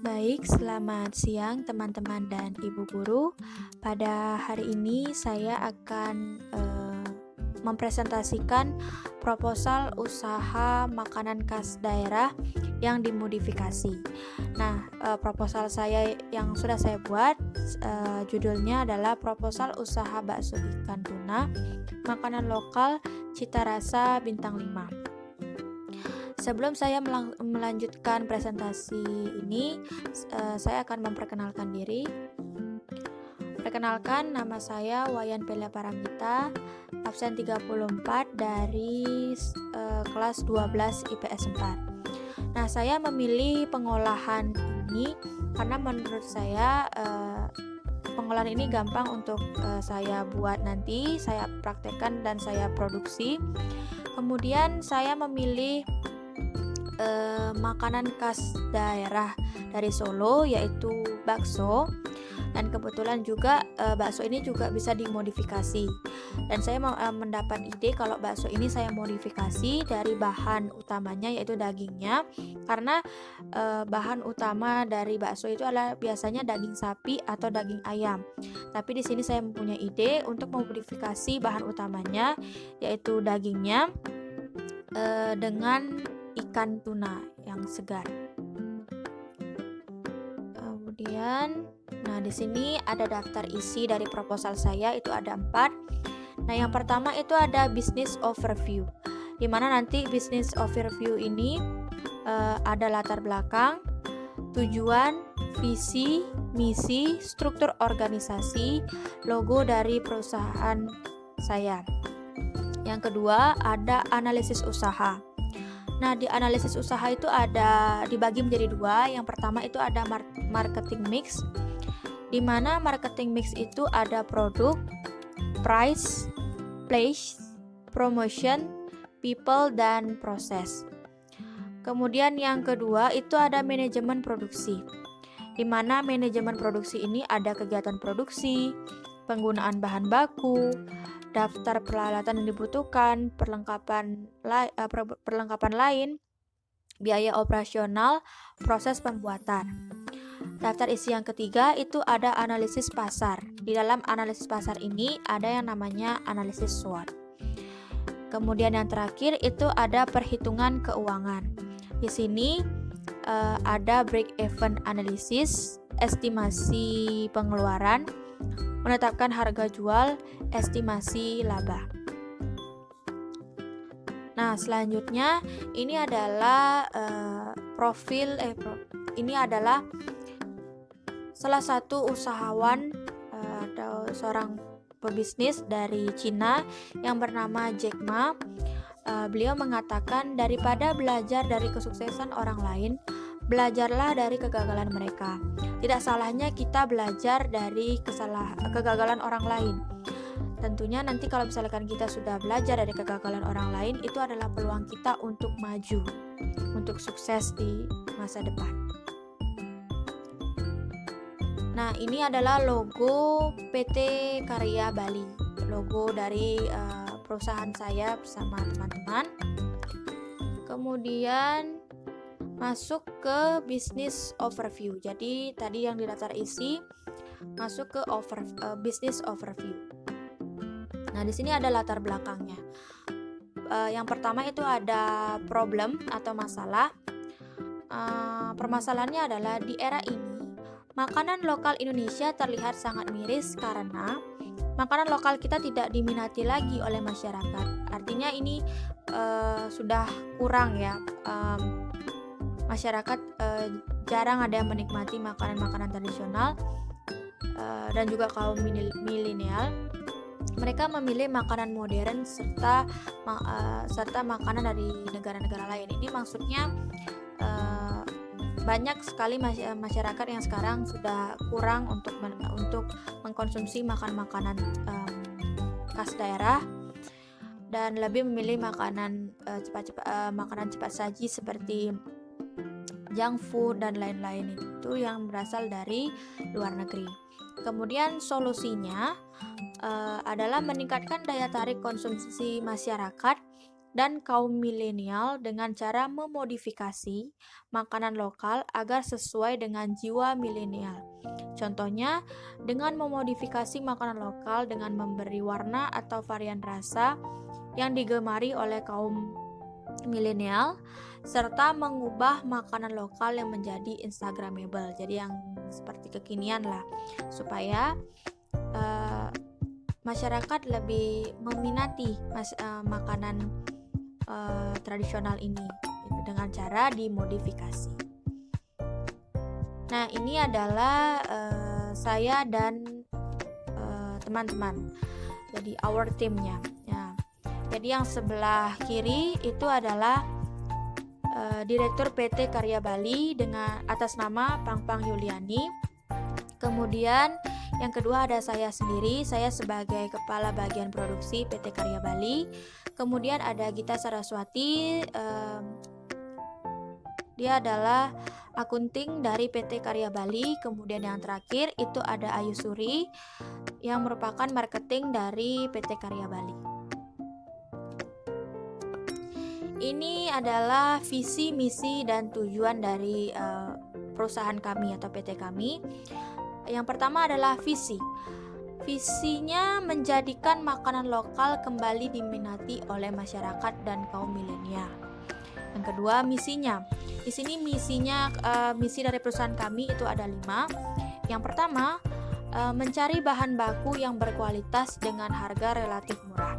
Baik, selamat siang teman-teman dan ibu guru. Pada hari ini saya akan mempresentasikan proposal usaha makanan khas daerah yang dimodifikasi. Nah, proposal saya yang sudah saya buat, judulnya adalah proposal usaha bakso ikan tuna, makanan lokal, cita rasa bintang 5. Sebelum saya melanjutkan presentasi ini, saya akan memperkenalkan diri. Perkenalkan, nama saya Wayan Pela Paramita, absen 34 dari kelas 12 IPS 4. Nah, saya memilih pengolahan ini karena menurut saya pengolahan ini gampang untuk saya buat nanti, saya praktekkan dan saya produksi. Kemudian saya memilih makanan khas daerah dari Solo, yaitu bakso, dan kebetulan juga bakso ini juga bisa dimodifikasi, dan saya mendapat ide kalau bakso ini saya modifikasi dari bahan utamanya yaitu dagingnya, karena bahan utama dari bakso itu adalah biasanya daging sapi atau daging ayam, tapi di sini saya mempunyai ide untuk memodifikasi bahan utamanya yaitu dagingnya dengan ikan tuna yang segar. Kemudian, nah di sini ada daftar isi dari proposal saya, itu ada 4. Nah, yang pertama itu ada business overview, di mana nanti business overview ini ada latar belakang, tujuan, visi, misi, struktur organisasi, logo dari perusahaan saya. Yang kedua ada analisis usaha. Nah, di analisis usaha itu ada dibagi menjadi 2. Yang pertama itu ada marketing mix, di mana marketing mix itu ada produk, price, place, promotion, people, dan proses. Kemudian yang kedua itu ada manajemen produksi, di mana manajemen produksi ini ada kegiatan produksi, penggunaan bahan baku, daftar peralatan yang dibutuhkan, perlengkapan lain, biaya operasional, proses pembuatan. Daftar isi yang ketiga itu ada analisis pasar. Di dalam analisis pasar ini ada yang namanya analisis SWOT. Kemudian yang terakhir itu ada perhitungan keuangan. Di sini ada break-even analysis, estimasi pengeluaran, menetapkan harga jual, estimasi laba. Nah, selanjutnya ini adalah ini adalah salah satu usahawan atau seorang pebisnis dari Cina yang bernama Jack Ma. Beliau mengatakan, daripada belajar dari kesuksesan orang lain, belajarlah dari kegagalan mereka. Tidak salahnya kita belajar dari kegagalan orang lain. Tentunya nanti kalau misalkan kita sudah belajar dari kegagalan orang lain, itu adalah peluang kita untuk maju, untuk sukses di masa depan. Nah, ini adalah logo PT Karya Bali, logo dari perusahaan saya bersama teman-teman. Kemudian masuk ke business overview. Jadi tadi yang di daftar isi masuk ke business overview. Nah, di sini ada latar belakangnya. Yang pertama itu ada problem atau masalah. Permasalahannya adalah di era ini makanan lokal Indonesia terlihat sangat miris karena makanan lokal kita tidak diminati lagi oleh masyarakat. Artinya ini sudah kurang ya. Masyarakat jarang ada yang menikmati makanan-makanan tradisional, dan juga kaum milenial. Mereka memilih makanan modern serta makanan dari negara-negara lain. Ini maksudnya banyak sekali masyarakat yang sekarang sudah kurang untuk mengkonsumsi makanan khas daerah dan lebih memilih makanan cepat saji seperti junk food dan lain-lain, itu yang berasal dari luar negeri. Kemudian solusinya adalah meningkatkan daya tarik konsumsi masyarakat dan kaum milenial dengan cara memodifikasi makanan lokal agar sesuai dengan jiwa milenial. Contohnya, dengan memodifikasi makanan lokal dengan memberi warna atau varian rasa yang digemari oleh kaum milenial, serta mengubah makanan lokal yang menjadi instagramable, jadi yang seperti kekinian lah, supaya uh, masyarakat lebih meminati makanan tradisional ini dengan cara dimodifikasi. Nah, ini adalah saya dan teman-teman, jadi our teamnya. Ya. Jadi yang sebelah kiri itu adalah Direktur PT Karya Bali dengan atas nama Pangpang Yuliani. Kemudian yang kedua ada saya sendiri, saya sebagai Kepala Bagian Produksi PT Karya Bali. Kemudian ada Gita Saraswati, dia adalah akunting dari PT Karya Bali. Kemudian yang terakhir itu ada Ayu Suri yang merupakan marketing dari PT Karya Bali. Ini adalah visi, misi, dan tujuan dari perusahaan kami atau PT kami. Yang pertama adalah visi. Visinya menjadikan makanan lokal kembali diminati oleh masyarakat dan kaum milenial. Yang kedua, misinya. Di sini misinya, misi dari perusahaan kami itu ada 5. Yang pertama, mencari bahan baku yang berkualitas dengan harga relatif murah.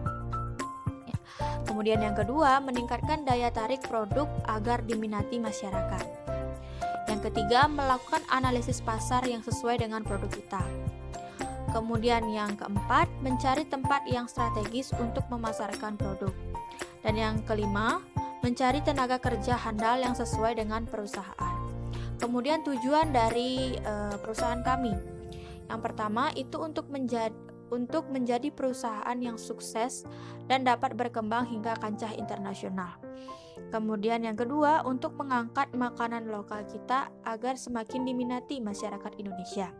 Kemudian yang kedua, meningkatkan daya tarik produk agar diminati masyarakat. Yang ketiga, melakukan analisis pasar yang sesuai dengan produk kita. Kemudian yang keempat, mencari tempat yang strategis untuk memasarkan produk. Dan yang kelima, mencari tenaga kerja handal yang sesuai dengan perusahaan. Kemudian tujuan dari perusahaan kami. Yang pertama itu untuk menjadi perusahaan yang sukses dan dapat berkembang hingga kancah internasional. Kemudian yang kedua, untuk mengangkat makanan lokal kita agar semakin diminati masyarakat Indonesia.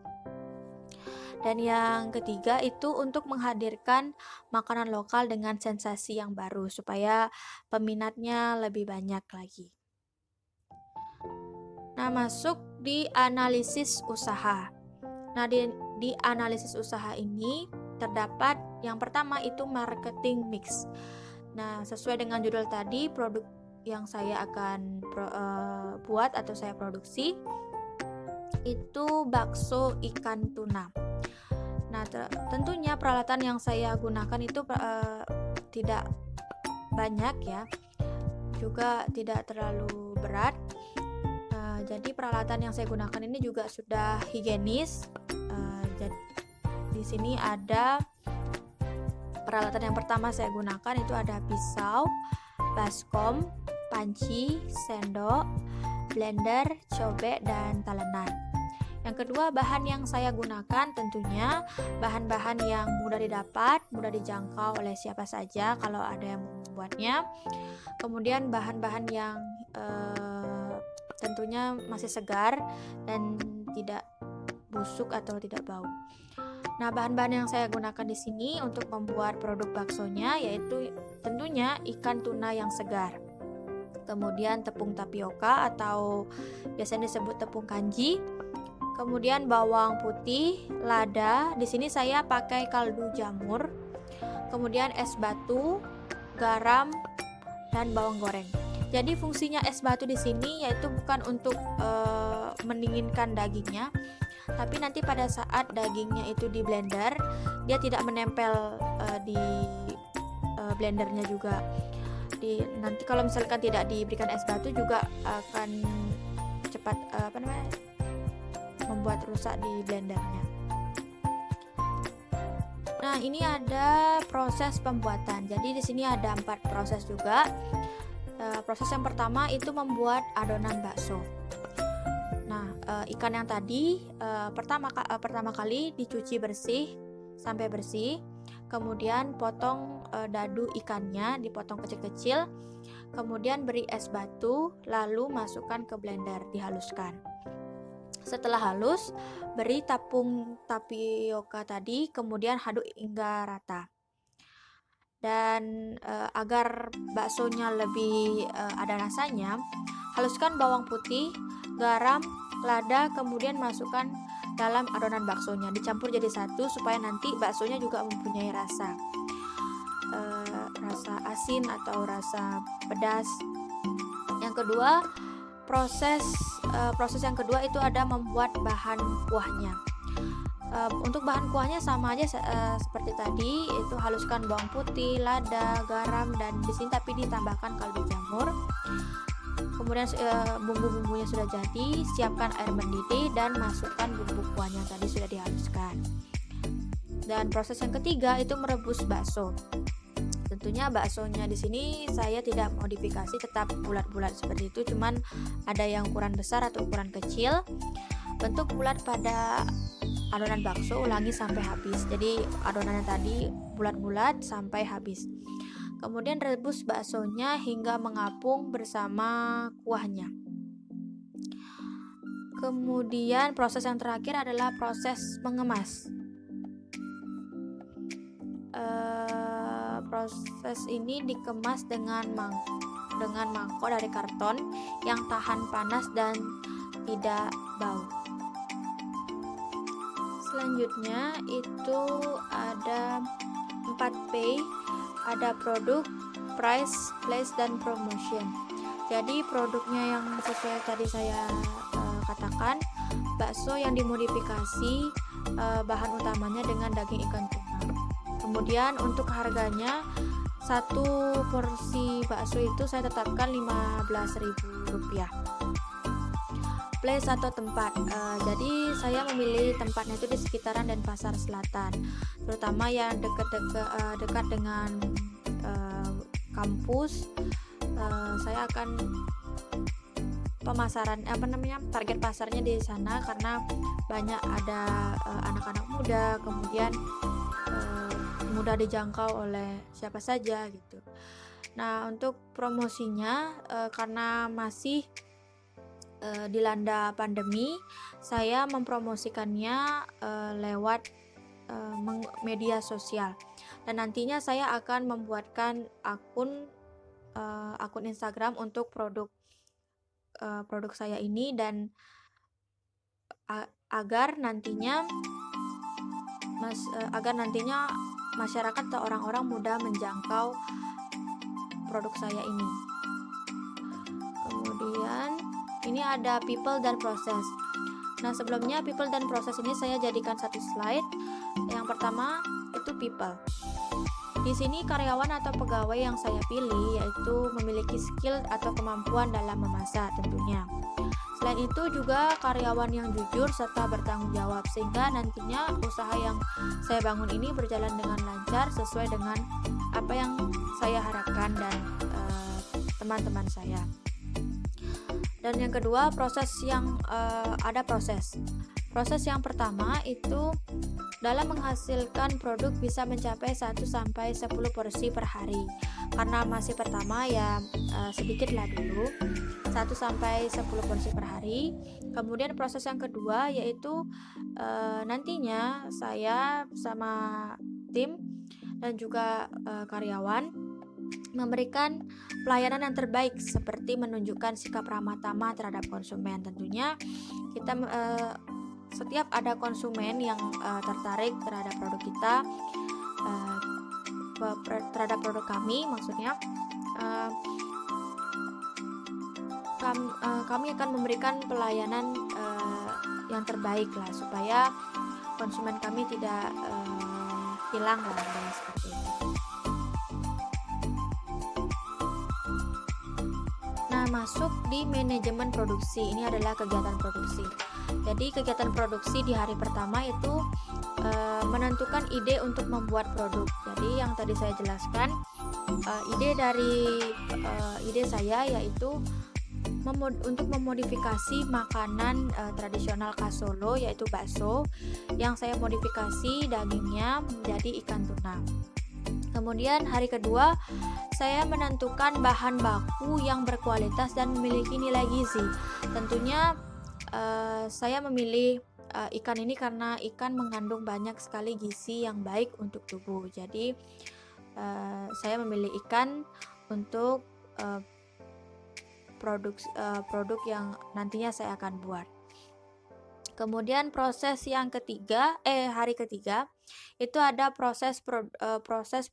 Dan yang ketiga itu untuk menghadirkan makanan lokal dengan sensasi yang baru supaya peminatnya lebih banyak lagi. Nah, masuk di analisis usaha. Nah, di analisis usaha ini terdapat yang pertama itu marketing mix. Nah, sesuai dengan judul tadi, produk yang saya akan buat atau saya produksi itu bakso ikan tuna. Nah, tentunya peralatan yang saya gunakan itu tidak banyak ya, juga tidak terlalu berat. Jadi peralatan yang saya gunakan ini juga sudah higienis. Di sini ada peralatan yang pertama saya gunakan itu ada pisau, baskom, panci, sendok, blender, cobek, dan talenan. Yang kedua, bahan yang saya gunakan tentunya bahan-bahan yang mudah didapat, mudah dijangkau oleh siapa saja kalau ada yang membuatnya. Kemudian bahan-bahan yang tentunya masih segar dan tidak busuk atau tidak bau. Nah, bahan-bahan yang saya gunakan di sini untuk membuat produk baksonya yaitu tentunya ikan tuna yang segar. Kemudian tepung tapioka atau biasanya disebut tepung kanji. Kemudian bawang putih, lada. Di sini saya pakai kaldu jamur. Kemudian es batu, garam, dan bawang goreng. Jadi fungsinya es batu di sini yaitu bukan untuk mendinginkan dagingnya, tapi nanti pada saat dagingnya itu di blender, dia tidak menempel di blendernya juga. Nanti kalau misalkan tidak diberikan es batu juga akan cepat membuat rusak di blendernya. Nah, ini ada proses pembuatan. Jadi di sini ada 4 proses juga. Proses yang pertama itu membuat adonan bakso. Nah, ikan yang tadi pertama kali dicuci bersih sampai bersih. Kemudian potong dadu ikannya, dipotong kecil-kecil. Kemudian beri es batu, lalu masukkan ke blender, dihaluskan. Setelah halus, beri tepung tapioka tadi, kemudian aduk hingga rata. Dan agar baksonya lebih ada rasanya, haluskan bawang putih, garam, lada, kemudian masukkan dalam adonan baksonya, dicampur jadi satu supaya nanti baksonya juga mempunyai rasa asin atau rasa pedas. Yang kedua, proses yang kedua itu ada membuat bahan kuahnya. Untuk bahan kuahnya sama aja seperti tadi, itu haluskan bawang putih, lada, garam, dan di sini tapi ditambahkan kaldu jamur. Kemudian bumbu-bumbunya sudah jadi, siapkan air mendidih dan masukkan bumbu kuahnya yang tadi sudah dihaluskan. Dan proses yang ketiga itu merebus bakso. Tentunya baksonya di sini saya tidak modifikasi, tetap bulat-bulat seperti itu, cuman ada yang ukuran besar atau ukuran kecil. Bentuk bulat pada adonan bakso ulangi sampai habis. Jadi adonannya tadi bulat-bulat sampai habis. Kemudian rebus baksonya hingga mengapung bersama kuahnya. Kemudian proses yang terakhir adalah proses mengemas. Proses ini dikemas dengan mangkok dari karton yang tahan panas dan tidak bau. Selanjutnya itu ada 4P, ada produk, price, place, dan promotion. Jadi produknya yang sesuai tadi saya katakan, bakso yang dimodifikasi, bahan utamanya dengan daging ikan tuna. Kemudian untuk harganya, satu porsi bakso itu saya tetapkan Rp15.000. Place atau tempat, jadi saya memilih tempatnya itu di sekitaran Denpasar Selatan, terutama yang dekat dengan kampus. Saya akan target pasarnya di sana karena banyak ada anak-anak muda, kemudian mudah dijangkau oleh siapa saja gitu. Nah, untuk promosinya, karena masih dilanda pandemi, saya mempromosikannya lewat media sosial, dan nantinya saya akan membuatkan akun Instagram untuk produk saya ini, dan agar nantinya masyarakat atau orang-orang mudah menjangkau produk saya ini. Kemudian ini ada people dan proses. Nah, sebelumnya people dan proses ini saya jadikan satu slide. Yang pertama itu people. Di sini karyawan atau pegawai yang saya pilih yaitu memiliki skill atau kemampuan dalam memasak tentunya. Selain itu juga karyawan yang jujur serta bertanggung jawab, sehingga nantinya usaha yang saya bangun ini berjalan dengan lancar sesuai dengan apa yang saya harapkan dan teman-teman saya. Dan yang kedua, ada proses yang pertama itu dalam menghasilkan produk bisa mencapai 1-10 porsi per hari. Karena masih pertama ya, sedikitlah dulu, 1-10 porsi per hari. Kemudian proses yang kedua yaitu nantinya saya sama tim dan juga karyawan memberikan pelayanan yang terbaik seperti menunjukkan sikap ramah tamah terhadap konsumen. Tentunya kita setiap ada konsumen yang tertarik terhadap produk kita, terhadap produk kami maksudnya, kami akan memberikan pelayanan yang terbaik lah, supaya konsumen kami tidak hilang lah, seperti itu. Nah, masuk di manajemen produksi, ini adalah kegiatan produksi. Jadi kegiatan produksi di hari pertama itu menentukan ide untuk membuat produk. Jadi yang tadi saya jelaskan, ide saya yaitu untuk memodifikasi makanan tradisional khas Solo, yaitu bakso, yang saya modifikasi dagingnya menjadi ikan tuna. Kemudian hari kedua saya menentukan bahan baku yang berkualitas dan memiliki nilai gizi. Tentunya saya memilih ikan ini karena ikan mengandung banyak sekali gizi yang baik untuk tubuh. Jadi saya memilih ikan untuk produk yang nantinya saya akan buat. Kemudian hari ketiga itu ada proses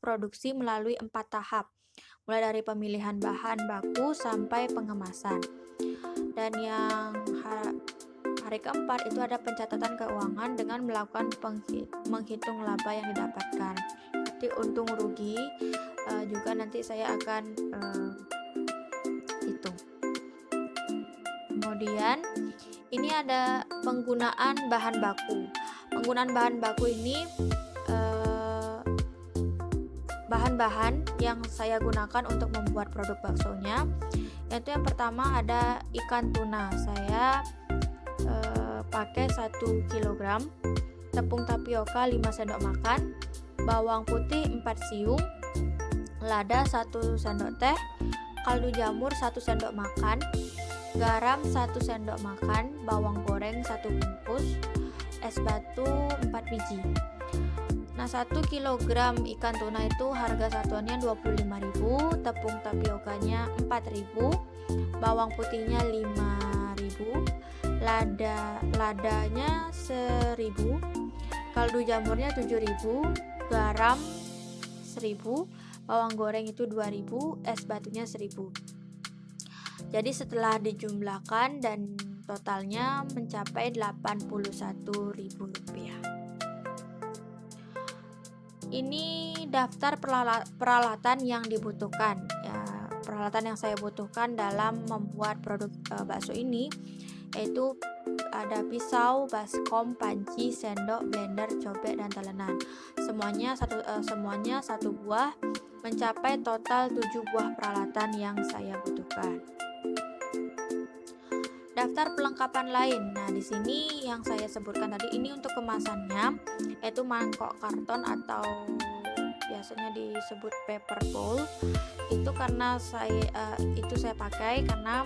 produksi melalui 4 tahap, mulai dari pemilihan bahan baku sampai pengemasan. Dan yang hari keempat itu ada pencatatan keuangan dengan melakukan menghitung laba yang didapatkan. Nanti untung rugi juga nanti saya akan hitung. Kemudian ini ada penggunaan bahan baku. Penggunaan bahan baku ini bahan-bahan yang saya gunakan untuk membuat produk baksonya, yaitu yang pertama ada ikan tuna. Saya pakai 1 kg, tepung tapioka 5 sendok makan, bawang putih 4 siung, lada 1 sendok teh, kaldu jamur 1 sendok makan, garam 1 sendok makan, bawang goreng 1 bungkus, es batu 4 biji. Nah, 1 kg ikan tuna itu harga satuannya 25.000, tepung tapiokanya 4.000, bawang putihnya 5.000, ladanya 1.000, kaldu jamurnya 7.000, garam 1.000, bawang goreng itu 2.000, es batunya 1.000. Jadi setelah dijumlahkan dan totalnya mencapai Rp81.000. Ini daftar peralatan yang dibutuhkan. Ya, peralatan yang saya butuhkan dalam membuat produk bakso ini yaitu ada pisau, baskom, panci, sendok, blender, cobek, dan talenan. Semuanya satu buah, mencapai total 7 buah peralatan yang saya butuhkan. Daftar pelengkapan lain. Nah, di sini yang saya sebutkan tadi ini untuk kemasannya, yaitu mangkok karton atau biasanya disebut paper bowl. Itu karena saya pakai karena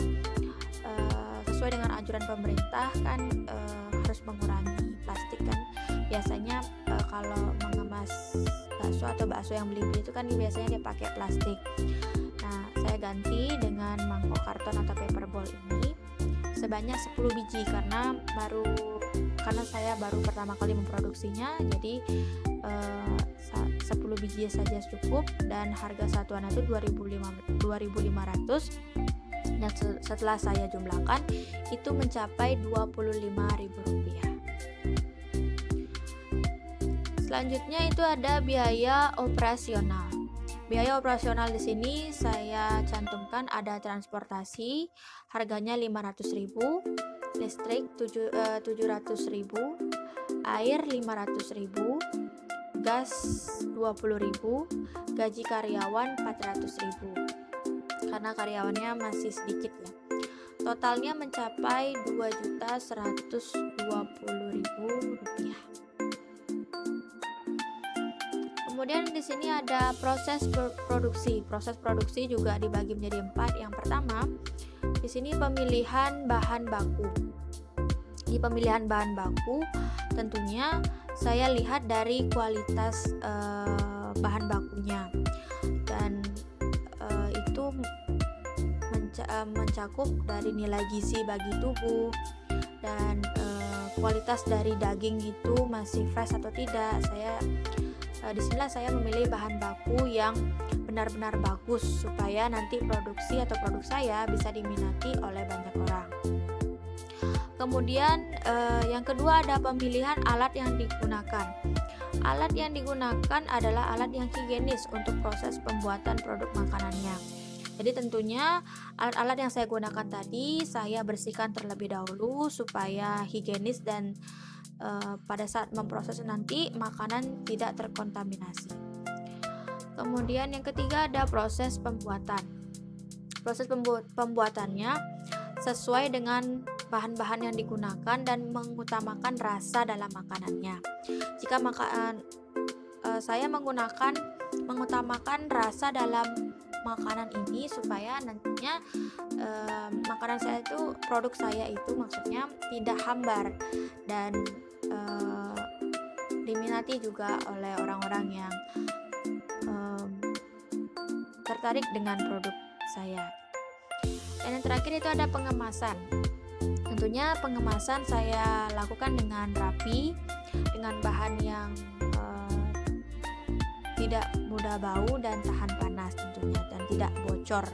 sesuai dengan anjuran pemerintah kan harus mengurangi plastik kan. Biasanya kalau mengemas bakso atau bakso yang beli-beli itu kan biasanya dia pakai plastik. Nah, saya ganti dengan mangkok karton atau paper bowl ini sebanyak 10 biji karena saya baru pertama kali memproduksinya, jadi 10 biji saja cukup dan harga satuan itu 2.500, dan setelah saya jumlahkan itu mencapai Rp25.000. Selanjutnya itu ada biaya operasional. Biaya operasional di sini saya cantumkan ada transportasi, harganya 500.000, listrik 700.000, air 500.000, gas 20.000, gaji karyawan 400.000. Karena karyawannya masih sedikit ya. Totalnya mencapai Rp2.120.000. Kemudian di sini ada proses produksi. Proses produksi juga dibagi menjadi 4. Yang pertama, di sini pemilihan bahan baku. Di pemilihan bahan baku, tentunya saya lihat dari kualitas bahan bakunya, dan itu mencakup dari nilai gizi bagi tubuh dan kualitas dari daging itu masih fresh atau tidak. Disinilah saya memilih bahan baku yang benar-benar bagus supaya nanti produksi atau produk saya bisa diminati oleh banyak orang. Kemudian yang kedua ada pemilihan alat yang digunakan. Alat yang digunakan adalah alat yang higienis untuk proses pembuatan produk makanannya. Jadi tentunya alat-alat yang saya gunakan tadi saya bersihkan terlebih dahulu supaya higienis dan pada saat memproses nanti makanan tidak terkontaminasi. Kemudian yang ketiga ada proses pembuatan. Proses pembuatannya sesuai dengan bahan-bahan yang digunakan dan mengutamakan rasa dalam makanannya. Jika saya mengutamakan rasa dalam makanan ini supaya nantinya makanan saya itu, produk saya itu maksudnya tidak hambar dan diminati juga oleh orang-orang yang tertarik dengan produk saya. Dan yang terakhir itu ada pengemasan. Tentunya pengemasan saya lakukan dengan rapi, dengan bahan yang tidak mudah bau dan tahan panas tentunya, dan tidak bocor.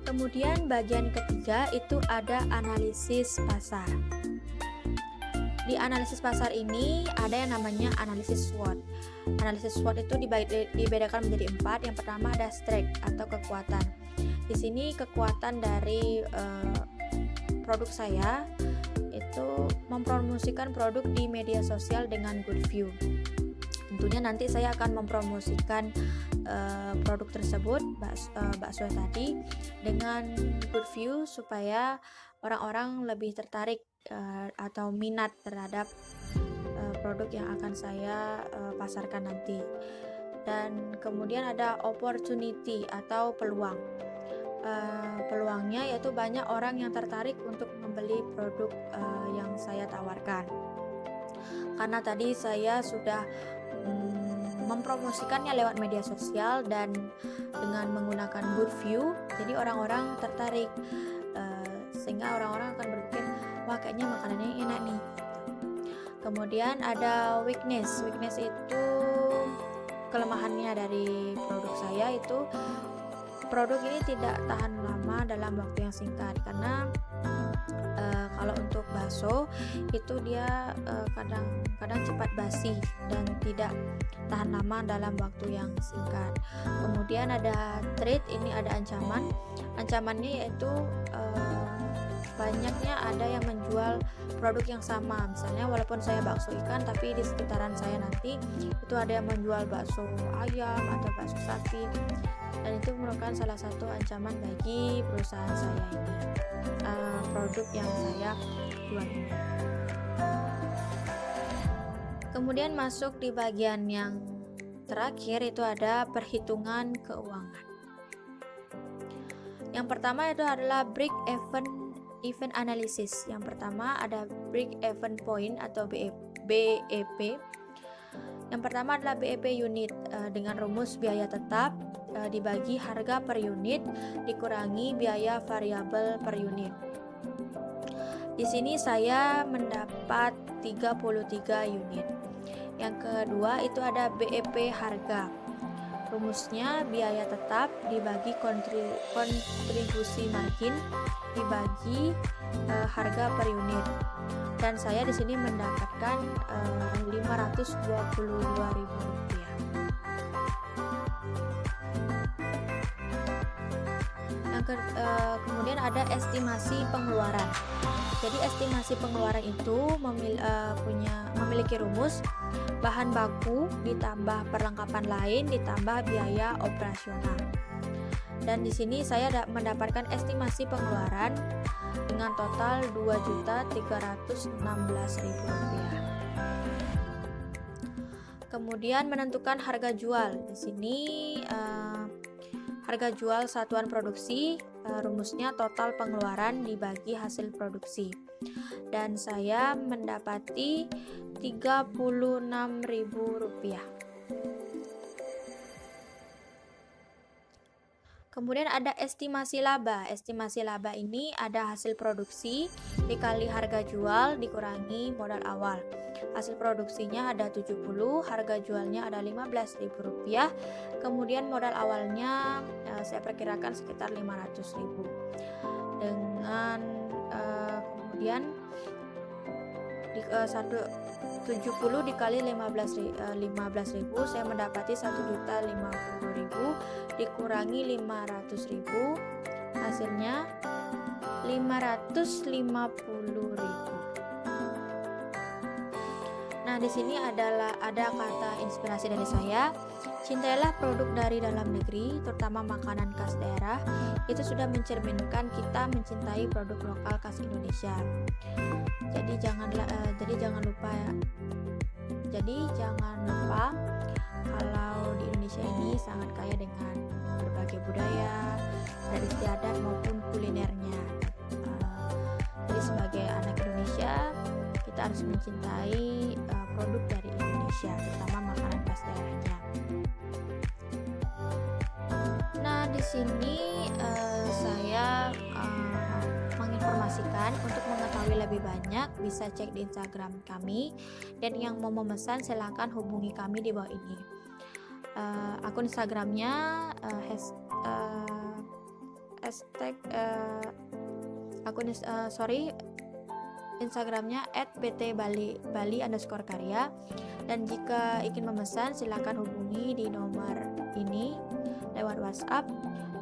Kemudian bagian ketiga itu ada analisis pasar. Di analisis pasar ini ada yang namanya analisis SWOT. Analisis SWOT itu dibedakan menjadi 4. Yang pertama ada strength atau kekuatan. Di sini kekuatan dari produk saya itu mempromosikan produk di media sosial dengan good view. Tentunya nanti saya akan mempromosikan produk tersebut, bakso tadi, dengan good view supaya orang-orang lebih tertarik atau minat terhadap produk yang akan saya pasarkan nanti. Dan kemudian ada opportunity atau peluang. Peluangnya yaitu banyak orang yang tertarik untuk membeli produk yang saya tawarkan. Karena tadi saya sudah mempromosikannya lewat media sosial dan dengan menggunakan good view, jadi orang-orang tertarik, sehingga orang-orang akan berpikir, wah kayaknya makanannya enak nih. Kemudian ada weakness. Weakness itu kelemahannya dari produk saya, itu produk ini tidak tahan lama dalam waktu yang singkat, karena kalau untuk bakso itu dia kadang-kadang cepat basi dan tidak tahan lama dalam waktu yang singkat. Kemudian ada threat, ini ada ancaman. Ancamannya yaitu banyaknya ada yang menjual produk yang sama. Misalnya walaupun saya bakso ikan, tapi di sekitaran saya nanti itu ada yang menjual bakso ayam atau bakso sapi, dan itu merupakan salah satu ancaman bagi perusahaan saya ini, produk yang saya jual ini. Kemudian masuk di bagian yang terakhir, itu ada perhitungan keuangan. Yang pertama itu adalah break event analysis. Yang pertama ada break even point atau BEP. Yang pertama adalah BEP unit dengan rumus biaya tetap dibagi harga per unit dikurangi biaya variabel per unit. Di sini saya mendapat 33 unit. Yang kedua itu ada BEP harga. Rumusnya biaya tetap dibagi kontribusi margin dibagi harga per unit. Dan saya di sini mendapatkan Rp522.000. Kemudian ada estimasi pengeluaran. Jadi estimasi pengeluaran itu memiliki rumus bahan baku ditambah perlengkapan lain ditambah biaya operasional. Dan di sini saya mendapatkan estimasi pengeluaran dengan total Rp2.316.000. Kemudian menentukan harga jual. Di sini harga jual satuan produksi, rumusnya total pengeluaran dibagi hasil produksi. Dan saya mendapati Rp36.000. Kemudian ada estimasi laba. Estimasi laba ini ada hasil produksi dikali harga jual dikurangi modal awal. Hasil produksinya ada 70, harga jualnya ada Rp15.000. Kemudian modal awalnya saya perkirakan sekitar 500.000. Dengan kemudian 70 dikali 15.000 saya mendapati 1.050.000 dikurangi 500.000, hasilnya 550.000. Nah, di sini ada kata inspirasi dari saya. Cintailah produk dari dalam negeri, terutama makanan khas daerah. Itu sudah mencerminkan kita mencintai produk lokal khas Indonesia. Jadi jangan lupa kalau di Indonesia ini sangat kaya dengan berbagai budaya, dari istiadat maupun kulinernya. Jadi sebagai anak Indonesia, kita harus mencintai produk dari Indonesia, terutama makanan khas daerahnya. Nah, di sini saya menginformasikan untuk mengetahui lebih banyak bisa cek di Instagram kami, dan yang mau memesan silakan hubungi kami di bawah ini. Akun Instagramnya hashtag Instagramnya @pt_bali_karya. Dan jika ingin memesan silakan hubungi di nomor ini lewat WhatsApp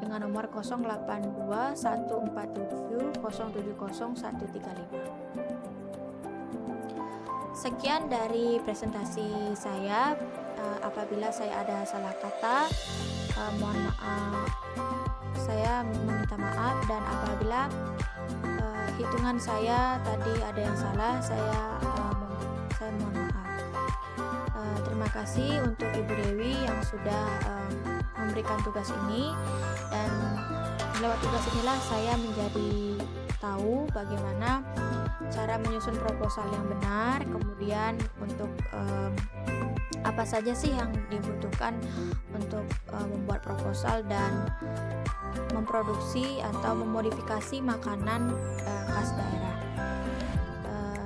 dengan nomor 082147070135. Sekian dari presentasi saya. Apabila saya ada salah kata, mohon maaf. Saya meminta maaf, dan apabila hitungan saya tadi ada yang salah, saya mohon maaf. Terima kasih untuk Ibu Dewi yang sudah memberikan tugas ini, dan lewat tugas inilah saya menjadi tahu bagaimana cara menyusun proposal yang benar, kemudian untuk apa saja sih yang dibutuhkan untuk membuat proposal dan memproduksi atau memodifikasi makanan khas daerah.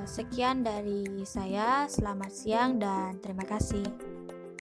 Sekian dari saya, selamat siang dan terima kasih.